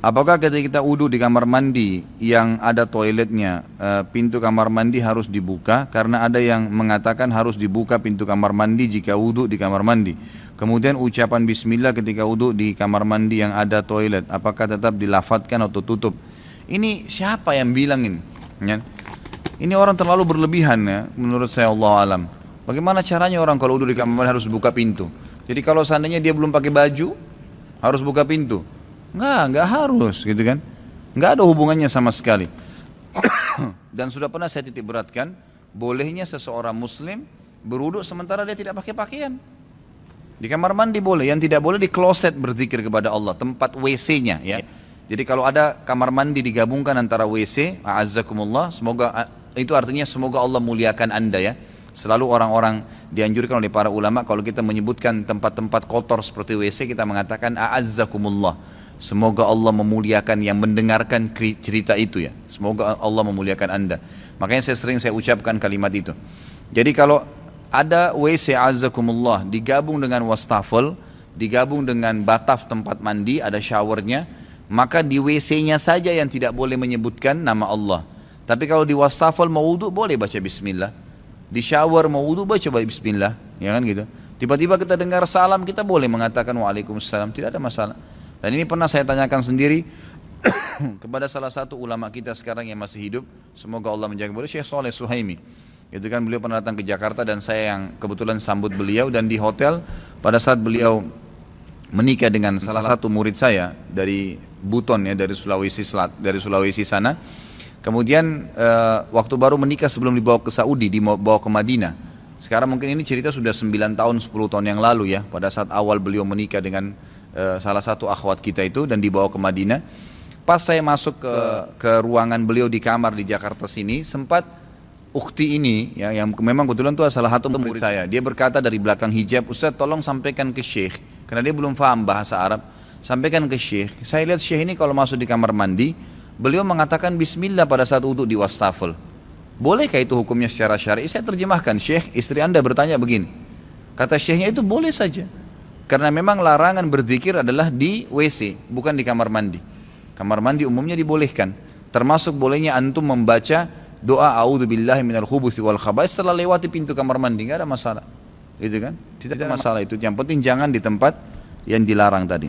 Apakah ketika kita wudhu di kamar mandi yang ada toiletnya, pintu kamar mandi harus dibuka? Karena ada yang mengatakan harus dibuka pintu kamar mandi jika wudhu di kamar mandi. Kemudian ucapan bismillah ketika wudhu di kamar mandi yang ada toilet, apakah tetap dilafadzkan atau tutup? Ini siapa yang bilang ini? Ya? Ini orang terlalu berlebihan ya, menurut saya Allah alam. Bagaimana caranya orang kalau wudhu di kamar mandi harus buka pintu? Jadi kalau seandainya dia belum pakai baju, harus buka pintu? Enggak harus gitu kan. Enggak ada hubungannya sama sekali. Dan sudah pernah saya titik beratkan, bolehnya seseorang muslim berwudu sementara dia tidak pakai pakaian. Di kamar mandi boleh, yang tidak boleh di kloset berzikir kepada Allah, tempat WC-nya ya. Jadi kalau ada kamar mandi digabungkan antara WC, a'azzakumullah, semoga itu artinya semoga Allah muliakan Anda ya. Selalu orang-orang dianjurkan oleh para ulama kalau kita menyebutkan tempat-tempat kotor seperti WC, kita mengatakan a'azzakumullah. Semoga Allah memuliakan yang mendengarkan cerita itu ya. Semoga Allah memuliakan Anda. Makanya saya ucapkan kalimat itu. Jadi kalau ada WC azzakumullah digabung dengan wastafel, digabung dengan bataf tempat mandi, ada showernya, maka di WC-nya saja yang tidak boleh menyebutkan nama Allah. Tapi kalau di wastafel mau wudu boleh baca bismillah. Di shower mau wudu baca bismillah, ya kan gitu. Tiba-tiba kita dengar salam, kita boleh mengatakan waalaikumsalam, tidak ada masalah. Dan ini pernah saya tanyakan sendiri kepada salah satu ulama kita sekarang yang masih hidup, semoga Allah menjaga beliau, Syekh Saleh Suhaimi. Itu kan beliau pernah datang ke Jakarta dan saya yang kebetulan sambut beliau, dan di hotel pada saat beliau menikah dengan salah satu murid saya dari Buton ya, dari Sulawesi sana. Kemudian waktu baru menikah sebelum dibawa ke Saudi, dibawa ke Madinah. Sekarang mungkin ini cerita sudah 9 tahun, 10 tahun yang lalu ya, pada saat awal beliau menikah dengan salah satu akhwat kita itu dan dibawa ke Madinah. Pas saya masuk ke ruangan beliau di kamar di Jakarta sini, sempat ukhti ini ya, yang memang kebetulan itu salah satu murid saya, dia berkata dari belakang hijab, Ustaz tolong sampaikan ke Syekh, karena dia belum paham bahasa Arab, sampaikan ke Syekh, saya lihat Syekh ini kalau masuk di kamar mandi, beliau mengatakan bismillah pada saat wudhu di wastafel. Bolehkah itu hukumnya secara syar'i? Saya terjemahkan, Syekh istri Anda bertanya begini. Kata Syekhnya itu boleh saja. Karena memang larangan berzikir adalah di WC, bukan di kamar mandi. Kamar mandi umumnya dibolehkan. Termasuk bolehnya antum membaca doa a'udzubillahi minal khubuthi wal khaba'is setelah lewati pintu kamar mandi, enggak ada masalah. Gitu kan? Tidak ada masalah itu. Yang penting jangan di tempat yang dilarang tadi.